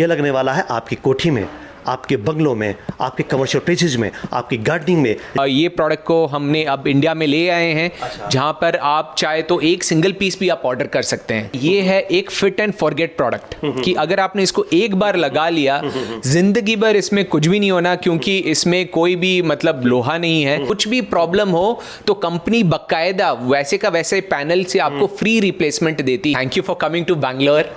ये लगने वाला है आपकी कोठी में, आपके बंगलों में, आपके कमर्शियल प्लेसेस में, आपकी गार्डनिंग में। ये प्रोडक्ट को हमने अब इंडिया में ले आए हैं। जहां पर आप चाहे तो एक सिंगल पीस भी आप ऑर्डर कर सकते हैं। ये है एक फिट एंड फॉरगेट प्रोडक्ट कि अगर आपने इसको एक बार लगा लिया, जिंदगी भर इसमें कुछ भी नहीं होना, क्योंकि इसमें कोई भी मतलब लोहा नहीं है। कुछ भी प्रॉब्लम हो तो कंपनी बकायदा वैसे का वैसे पैनल से आपको फ्री रिप्लेसमेंट देती है। Thank you for coming to Bangalore.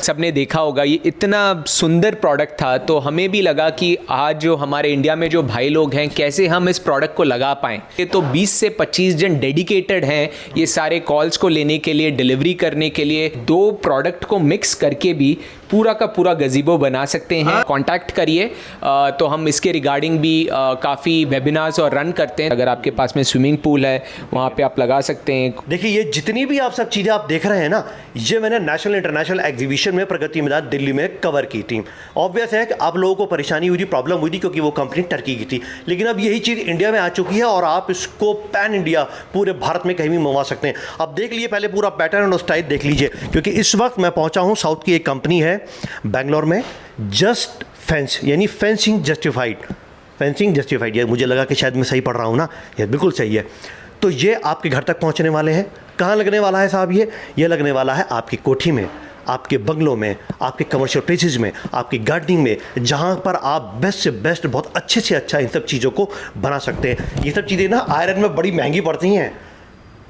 सबने देखा होगा ये इतना सुंदर प्रोडक्ट था, तो हमें भी लगा कि आज जो हमारे इंडिया में जो भाई लोग हैं, कैसे हम इस प्रोडक्ट को लगा पाएं। ये तो 20 से 25 जन डेडिकेटेड हैं ये सारे कॉल्स को लेने के लिए, डिलीवरी करने के लिए। 2 प्रोडक्ट को मिक्स करके भी पूरा का पूरा गजीबो बना सकते हैं। कांटेक्ट करिए, तो हम इसके रिगार्डिंग भी काफ़ी वेबिनार्स और रन करते हैं। अगर आपके पास में स्विमिंग पूल है वहाँ पे आप लगा सकते हैं। देखिए ये जितनी भी आप सब चीज़ें आप देख रहे हैं ना, ये मैंने नेशनल इंटरनेशनल एग्जीबिशन में प्रगति मैदान दिल्ली में कवर की थी। ऑब्वियस है कि आप लोगों को परेशानी हुई थी, प्रॉब्लम हुई थी, क्योंकि वो कंपनी टर्की की थी। लेकिन अब यही चीज़ इंडिया में आ चुकी है और आप इसको पैन इंडिया पूरे भारत में कहीं भी मंगवा सकते हैं। अब देख लीजिए पहले पूरा पैटर्न और स्टाइल देख लीजिए, क्योंकि इस वक्त मैं पहुंचा हूं साउथ की एक कंपनी है बैंगलोर में, जस्ट फेंस यानी फेंसिंग जस्टिफाइड। ये मुझे लगा कि शायद मैं सही पढ़ रहा हूँ ना, ये बिल्कुल सही है। तो ये आपके घर तक पहुँचने वाले हैं। कहाँ लगने वाला है साहब? ये लगने वाला है आपकी कोठी में, आपके बंगलों में, आपके कमर्शियल प्लेसेस में, आपकी गार्डनिंग में, जहाँ पर आप बेस्ट से बेस्ट बहुत अच्छे से अच्छा इन सब चीज़ों को बना सकते हैं। ये सब चीज़ें ना आयरन में बड़ी महंगी पड़ती हैं,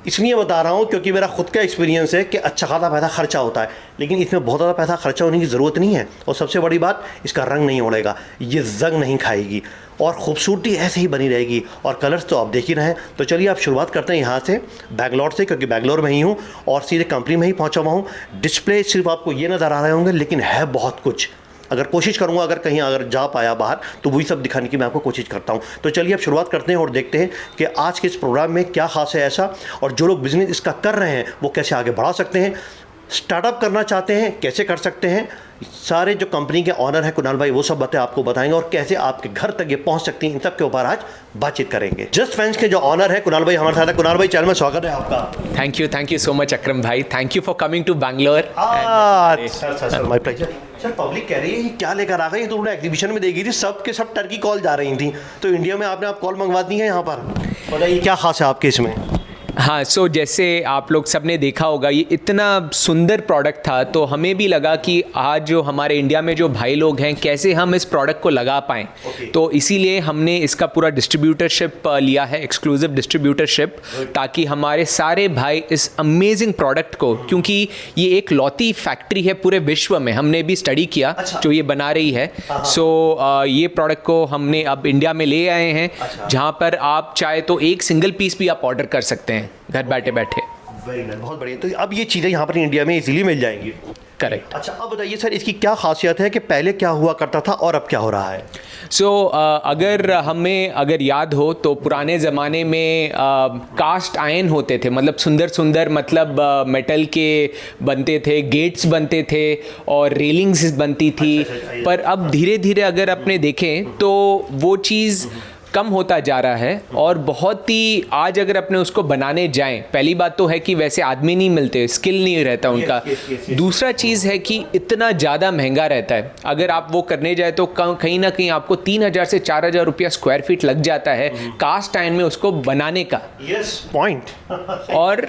इसलिए बता रहा हूँ क्योंकि मेरा खुद का एक्सपीरियंस है कि अच्छा खासा पैसा खर्चा होता है, लेकिन इसमें बहुत ज़्यादा पैसा खर्चा होने की ज़रूरत नहीं है। और सबसे बड़ी बात, इसका रंग नहीं उड़ेगा, ये जंग नहीं खाएगी और ख़ूबसूरती ऐसे ही बनी रहेगी। और कलर्स तो आप देख ही रहे हैं। तो चलिए आप शुरुआत करते हैं यहाँ से, बैंगलोर से, क्योंकि बैंगलोर में ही हूँ और सीधे कंपनी में ही पहुँचा हुआ हूँ। डिस्प्ले सिर्फ आपको ये नज़र आ रहे होंगे, लेकिन है बहुत कुछ। अगर कोशिश करूंगा, अगर जा पाया बाहर, तो वही सब दिखाने की मैं आपको कोशिश करता हूं। तो चलिए अब शुरुआत करते हैं और देखते हैं कि आज के इस प्रोग्राम में क्या खास है ऐसा, और जो लोग बिजनेस इसका कर रहे हैं वो कैसे आगे बढ़ा सकते हैं, स्टार्टअप करना चाहते हैं कैसे कर सकते हैं। सारे जो कंपनी के ऑनर हैं कुणाल भाई, वो सब बातें आपको बताएंगे और कैसे आपके घर तक ये पहुंच सकती हैं, इन सब के ऊपर आज बातचीत करेंगे। जस्ट फैंस के जो ऑनर है कुणाल भाई हमारे साथ है। कुणाल भाई, चैनल में स्वागत है आपका। Thank you so much Akram भाई। Thank you for coming to Bangalore. Sir my pleasure. Sir public कह रही है क्या लेकर आ गए, तो उन्होंने एग्जीबिशन में देखी थी, सब के सब टर्की कॉल जा रही थी, तो इंडिया में आपने कॉल मंगवा दी है यहाँ पर। बताइए क्या खास है आपके इसमें? हाँ, सो जैसे आप लोग सब ने देखा होगा ये इतना सुंदर प्रोडक्ट था, तो हमें भी लगा कि आज जो हमारे इंडिया में जो भाई लोग हैं, कैसे हम इस प्रोडक्ट को लगा पाएँ। तो इसीलिए हमने इसका पूरा डिस्ट्रीब्यूटरशिप लिया है, एक्सक्लूसिव डिस्ट्रीब्यूटरशिप, ताकि हमारे सारे भाई इस अमेजिंग प्रोडक्ट को, क्योंकि ये एक लौती फैक्ट्री है पूरे विश्व में, हमने भी स्टडी किया जो ये बना रही है। सो ये प्रोडक्ट को हमने अब इंडिया में ले आए हैं, जहाँ पर आप चाहे तो एक सिंगल पीस भी आप ऑर्डर कर सकते हैं घर बैठे बैठे। वेरी नाइस, बहुत बढ़िया। तो अब ये चीज़ें यहाँ पर इंडिया में इजीली मिल जाएंगी। करेक्ट। अच्छा, अब बताइए सर इसकी क्या खासियत है कि पहले क्या हुआ करता था और अब क्या हो रहा है? अगर याद हो तो पुराने ज़माने में कास्ट आयरन होते थे, मतलब सुंदर सुंदर, मतलब मेटल के बनते थे, गेट्स बनते थे और रेलिंग्स बनती थी। पर अब धीरे धीरे अगर अपने देखें तो वो चीज़ कम होता जा रहा है और बहुत ही, आज अगर अपने उसको बनाने जाएं, पहली बात तो है कि वैसे आदमी नहीं मिलते, स्किल नहीं रहता उनका। दूसरा चीज़ है कि इतना ज़्यादा महंगा रहता है। अगर आप वो करने जाए तो कहीं ना कहीं आपको 3,000 से 4,000 रुपया स्क्वायर फीट लग जाता है कास्ट आयरन में उसको बनाने का। पॉइंट। और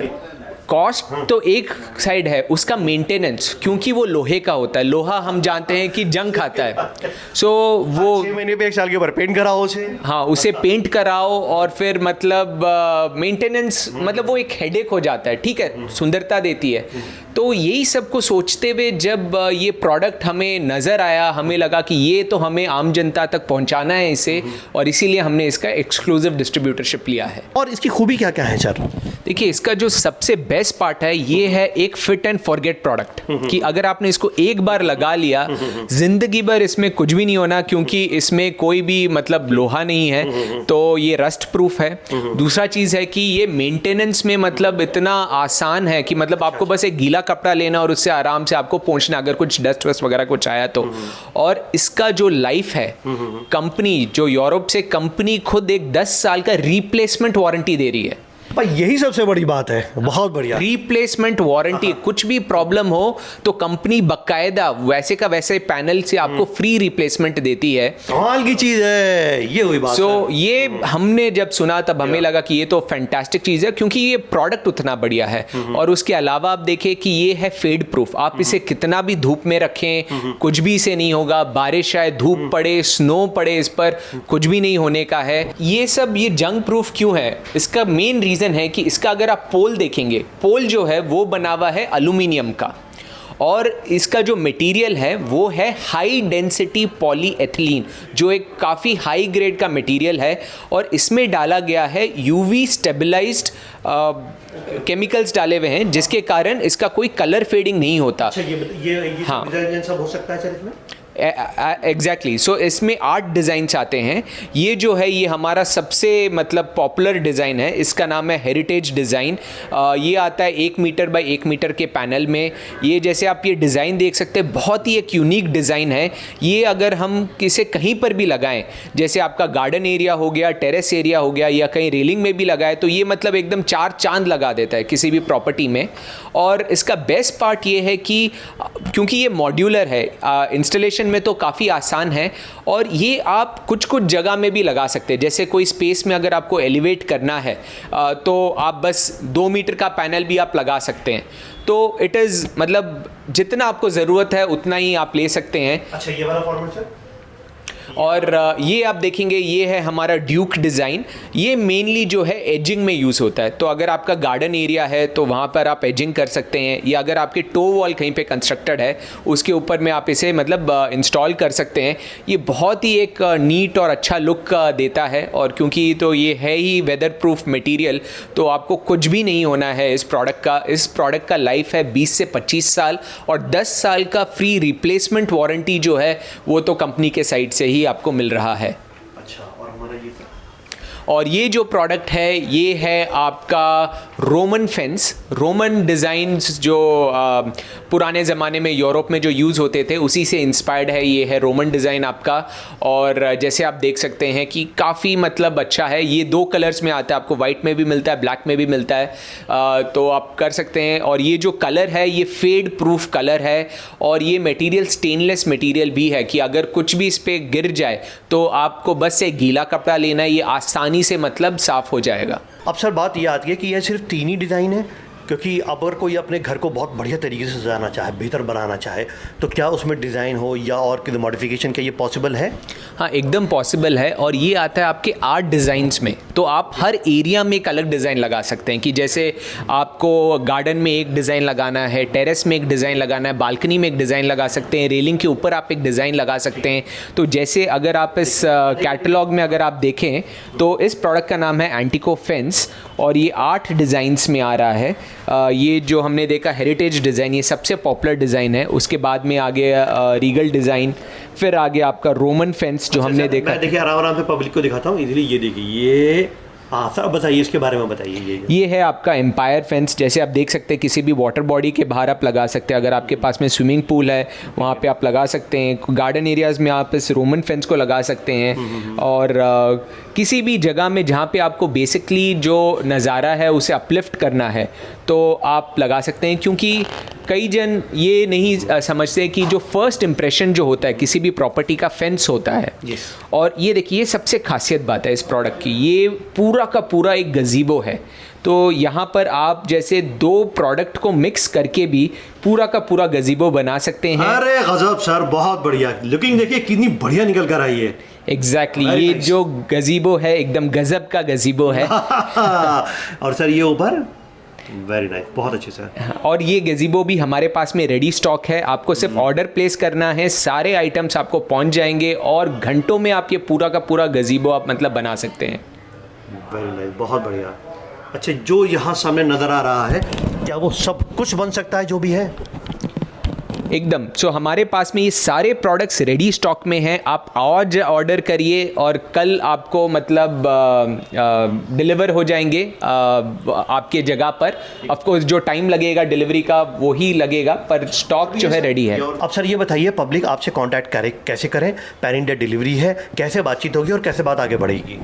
कॉस्ट तो एक साइड है, उसका मेंटेनेंस, क्योंकि वो लोहे का होता है, लोहा हम जानते हैं कि जंग खाता है। सो वो 6 महीने पे 1 साल के ऊपर पेंट कराओ उसे। हाँ, उसे पेंट कराओ और फिर मतलब मेंटेनेंस, मतलब वो एक हेडेक हो जाता है। ठीक है, सुंदरता देती है। तो यही सब को सोचते हुए जब ये प्रोडक्ट हमें नज़र आया, हमें लगा कि ये तो हमें आम जनता तक पहुंचाना है इसे, और इसीलिए हमने इसका एक्सक्लूसिव डिस्ट्रीब्यूटरशिप लिया है। और इसकी खूबी क्या क्या है सर? देखिए, इसका जो सबसे बेस्ट पार्ट है ये है एक फिट एंड फॉरगेट प्रोडक्ट, कि अगर आपने इसको एक बार लगा लिया, जिंदगी भर इसमें कुछ भी नहीं होना, क्योंकि इसमें कोई भी मतलब लोहा नहीं है, तो ये रस्ट प्रूफ है। दूसरा चीज़ है कि ये मेंटेनेंस में मतलब इतना आसान है कि मतलब आपको बस एक गीला कपड़ा लेना और उससे आराम से आपको पोंछना, अगर कुछ डस्ट वस्ट वगैरह कुछ आया तो। और इसका जो लाइफ है, कंपनी जो यूरोप से कंपनी खुद एक 10 साल का रिप्लेसमेंट वारंटी दे रही है। भाई यही सबसे बड़ी बात है, बहुत बढ़िया। रिप्लेसमेंट वारंटी, कुछ भी प्रॉब्लम हो तो कंपनी बकायदा वैसे का वैसे पैनल से आपको फ्री रिप्लेसमेंट देती है। कमाल की चीज है, ये हुई बात। ये हमने जब सुना तब हमें लगा कि ये तो फैंटास्टिक चीज है, क्योंकि ये प्रोडक्ट उतना बढ़िया है। और उसके अलावा आप देखें कि ये है फेड प्रूफ। आप इसे कितना भी धूप में रखें कुछ भी इसे नहीं होगा, बारिश आए, धूप पड़े, स्नो पड़े, इस पर कुछ भी नहीं होने का है। ये सब ये जंग प्रूफ क्यों है, इसका मेन रीजन है कि इसका अगर आप पोल देखेंगे, पोल जो है वो बना हुआ है एल्यूमिनियम का, और इसका जो मटेरियल है वो है हाई डेंसिटी पॉलीएथिलीन, जो एक काफ़ी हाई ग्रेड का मटेरियल है। और इसमें डाला गया है यूवी स्टेबलाइज्ड केमिकल्स डाले हुए हैं, जिसके कारण इसका कोई कलर फेडिंग नहीं होता। अच्छा, ये हाँ, डिजाइन सब हो सकता है सर इसमें? एग्जैक्टली। सो इसमें 8 डिज़ाइंस आते हैं। ये जो है ये हमारा सबसे मतलब पॉपुलर डिज़ाइन है, इसका नाम है हेरिटेज डिज़ाइन। ये आता है 1 मीटर बाय 1 मीटर के पैनल में। ये जैसे आप ये डिज़ाइन देख सकते हैं, बहुत ही एक यूनिक डिज़ाइन है। ये अगर हम किसे कहीं पर भी लगाएं, जैसे आपका गार्डन एरिया हो गया, टेरेस एरिया हो गया, या कहीं रेलिंग में भी लगाए, तो ये मतलब एकदम 4 चांद लगा देता है किसी भी प्रॉपर्टी में। और इसका बेस्ट पार्ट ये है कि क्योंकि ये मॉड्यूलर है, इंस्टॉलेशन में तो काफ़ी आसान है, और ये आप कुछ कुछ जगह में भी लगा सकते हैं। जैसे कोई स्पेस में अगर आपको एलिवेट करना है तो आप बस 2 मीटर का पैनल भी आप लगा सकते हैं। तो इट इज़ मतलब जितना आपको ज़रूरत है उतना ही आप ले सकते हैं। अच्छा, ये वाला फॉर्मेट सर? और ये आप देखेंगे ये है हमारा ड्यूक डिज़ाइन। ये मेनली जो है एजिंग में यूज़ होता है। तो अगर आपका गार्डन एरिया है तो वहाँ पर आप एजिंग कर सकते हैं, या अगर आपके टो वॉल कहीं पे कंस्ट्रक्टेड है उसके ऊपर में आप इसे मतलब इंस्टॉल कर सकते हैं। ये बहुत ही एक नीट और अच्छा लुक देता है, और क्योंकि तो ये है ही वेदर प्रूफ मटीरियल, तो आपको कुछ भी नहीं होना है इस प्रोडक्ट का। इस प्रोडक्ट का लाइफ है 20 से 25 साल, और 10 साल का फ्री रिप्लेसमेंट वारंटी जो है वो तो कंपनी के साइड से ही आपको मिल रहा है। अच्छा, और हमारा ये सर? और ये जो प्रोडक्ट है ये है आपका रोमन फेंस। रोमन डिज़ाइंस जो पुराने ज़माने में यूरोप में जो यूज़ होते थे उसी से इंस्पायर्ड है। ये है रोमन डिज़ाइन आपका, और जैसे आप देख सकते हैं कि काफ़ी मतलब अच्छा है। ये 2 कलर्स में आता है, आपको वाइट में भी मिलता है, ब्लैक में भी मिलता है, तो आप कर सकते हैं। और ये जो कलर है ये फेड प्रूफ कलर है, और ये मटेरियल स्टेनलेस मटेरियल भी है कि अगर कुछ भी इस पर गिर जाए तो आपको बस एक गीला कपड़ा लेना है, ये आसानी से मतलब साफ हो जाएगा। अब सर बात ये आती है कि यह सिर्फ 3 ही डिज़ाइन है, क्योंकि अब अगर कोई अपने घर को बहुत बढ़िया तरीके से सजाना चाहे, बेहतर बनाना चाहे, तो क्या उसमें डिज़ाइन हो या और कोई मॉडिफिकेशन, क्या ये पॉसिबल है? हाँ, एकदम पॉसिबल है। और ये आता है आपके 8 डिज़ाइंस में, तो आप हर एरिया में एक अलग डिज़ाइन लगा सकते हैं। कि जैसे आपको गार्डन में एक डिज़ाइन लगाना है, टेरेस में एक डिज़ाइन लगाना है, बालकनी में एक डिज़ाइन लगा सकते हैं, रेलिंग के ऊपर आप एक डिज़ाइन लगा सकते हैं। तो जैसे अगर आप इस कैटलॉग में अगर आप देखें तो इस प्रोडक्ट का नाम है एंटिको फेंस, और ये 8 डिज़ाइंस में आ रहा है। ये जो हमने देखा हेरिटेज डिज़ाइन, ये सबसे पॉपुलर डिज़ाइन है। उसके बाद में आगे रीगल डिज़ाइन, फिर आगे आपका रोमन फेंस जो हमने देखा। मैं देखिए आराम आराम से पब्लिक को दिखाता हूँ, इजीली ये देखिए ये। हाँ सर, बताइए इसके बारे में बताइए। ये है आपका एम्पायर फेंस। जैसे आप देख सकते हैं किसी भी वाटर बॉडी के बाहर आप लगा सकते हैं। अगर आपके पास में स्विमिंग पूल है वहाँ पे आप लगा सकते हैं। गार्डन एरियाज़ में आप इस रोमन फेंस को लगा सकते हैं, और किसी भी जगह में जहाँ पे आपको बेसिकली जो नज़ारा है उसे अपलिफ्ट करना है तो आप लगा सकते हैं। क्योंकि कई जन ये नहीं समझते कि जो फर्स्ट इम्प्रेशन जो होता है किसी भी प्रॉपर्टी का फेंस होता है। और ये देखिए, ये सबसे खासियत बात है इस प्रोडक्ट की, ये पूरा का पूरा एक गज़ीबो है। तो यहाँ पर आप जैसे 2 प्रोडक्ट को मिक्स करके भी पूरा का पूरा गज़ीबो बना सकते हैं। अरे गजब सर, बहुत बढ़िया। लुकिंग देखिए कितनी बढ़िया निकल कर आई है। एग्जैक्टली, ये जो गज़ीबो है एकदम गजब का गज़ीबो है। और सर ये ऊपर वेरी नाइस, बहुत अच्छे सर। और ये गज़ीबो भी हमारे पास में रेडी स्टॉक है। आपको सिर्फ ऑर्डर प्लेस करना है, सारे आइटम्स आपको पहुंच जाएंगे, और घंटों में आप ये पूरा का पूरा गज़ीबो आप मतलब बना सकते हैं। वेरी नाइस, बहुत बढ़िया। अच्छा, जो यहाँ सामने नज़र आ रहा है, क्या वो सब कुछ बन सकता है जो भी है? एकदम। सो हमारे पास में ये सारे प्रोडक्ट्स रेडी स्टॉक में हैं। आप आज ऑर्डर करिए और कल आपको मतलब डिलीवर हो जाएंगे आपके जगह पर। ऑफकोर्स जो टाइम लगेगा डिलीवरी का वो ही लगेगा, पर स्टॉक जो है रेडी है। अब सर ये बताइए, पब्लिक आपसे कांटेक्ट करे कैसे करें? पैन इंडिया डिलीवरी है, कैसे बातचीत होगी और कैसे बात आगे बढ़ेगी?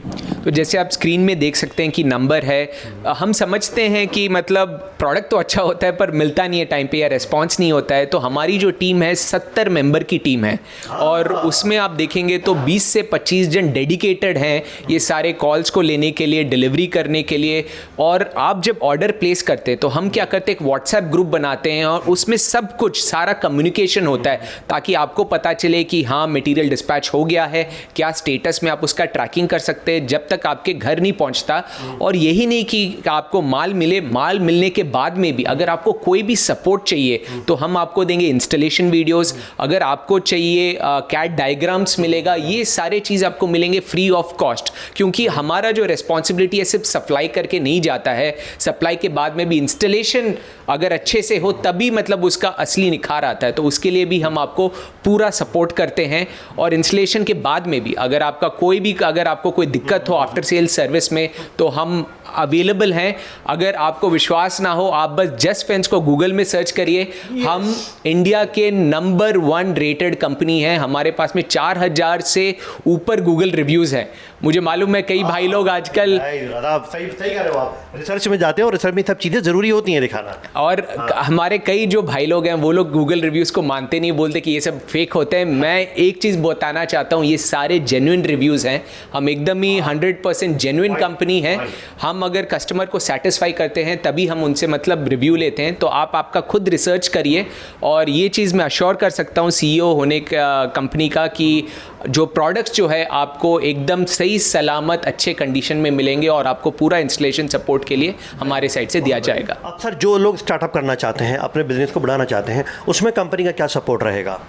तो जैसे आप स्क्रीन में देख सकते हैं कि नंबर है, हम समझते हैं कि मतलब प्रोडक्ट तो अच्छा होता है पर मिलता नहीं है टाइम पे या रिस्पॉन्स नहीं होता है, तो हमारी जो टीम है 70 मेंबर की टीम है और उसमें आप देखेंगे तो 20 से 25 जन डेडिकेटेड हैं ये सारे कॉल्स को लेने के लिए, डिलीवरी करने के लिए। और आप जब ऑर्डर प्लेस करते हैं तो हम क्या करते हैं, एक व्हाट्सएप ग्रुप बनाते हैं और उसमें सब कुछ सारा कम्युनिकेशन होता है ताकि आपको पता चले कि हाँ मटेरियल डिस्पैच हो गया है, क्या स्टेटस में आप उसका ट्रैकिंग कर सकते हैं जब तक आपके घर नहीं पहुंचता। और यही नहीं कि आपको माल मिले, माल मिलने के बाद में भी अगर आपको कोई भी सपोर्ट चाहिए तो हम आपको देंगे इंस्टॉलेशन वीडियोस, अगर आपको चाहिए कैड डायग्राम्स मिलेगा, ये सारे चीज़ आपको मिलेंगे फ्री ऑफ कॉस्ट, क्योंकि हमारा जो रिस्पॉन्सिबिलिटी है सिर्फ सप्लाई करके नहीं जाता है, सप्लाई के बाद में भी इंस्टॉलेशन अगर अच्छे से हो तभी मतलब उसका असली निखार आता है, तो उसके लिए भी हम आपको पूरा सपोर्ट करते हैं। और इंस्टॉलेशन के बाद में भी अगर आपको कोई दिक्कत हो आफ्टर सेल सर्विस में तो हम अवेलेबल हैं। अगर आपको विश्वास ना हो आप बस जस्ट फैंस को गूगल में सर्च करिए, हम इंडिया के नंबर 1 रेटेड कंपनी है, हमारे पास में 4000 से ऊपर गूगल रिव्यूज़ हैं। मुझे मालूम है कई भाई लोग आजकल आप सही कह रहे हो, आप रिसर्च में जाते हो और रिसर्च में सब चीज़ें ज़रूरी होती हैं दिखाना। और हमारे कई जो भाई लोग हैं वो लोग गूगल रिव्यूज़ को मानते नहीं, बोलते कि ये सब फेक होते हैं। मैं एक चीज़ बताना चाहता हूँ, ये सारे जेन्युइन रिव्यूज़ हैं, हम एकदम ही 100% जेन्युइन कंपनी है। हम अगर कस्टमर को सेटिस्फाई करते हैं तभी हम उनसे मतलब रिव्यू लेते हैं, तो आप आपका खुद रिसर्च करिए। और ये चीज़ मैं अश्योर कर सकता हूँ CEO होने का कंपनी का कि जो प्रोडक्ट्स जो है आपको एकदम सही सलामत अच्छे कंडीशन में मिलेंगे और आपको पूरा इंस्टॉलेशन सपोर्ट के लिए हमारे साइड से दिया जाएगा। अब सर जो लोग स्टार्टअप करना चाहते हैं, अपने बिजनेस को बढ़ाना चाहते हैं, उसमें कंपनी का क्या सपोर्ट रहेगा?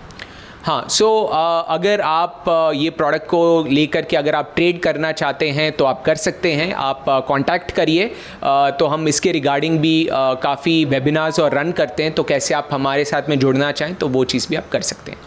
हाँ, अगर आप ये प्रोडक्ट को लेकर के अगर आप ट्रेड करना चाहते हैं तो आप कर सकते हैं, आप कांटेक्ट करिए। तो हम इसके रिगार्डिंग भी काफ़ी वेबिनार्स और रन करते हैं, तो कैसे आप हमारे साथ में जुड़ना चाहें तो वो चीज़ भी आप कर सकते हैं।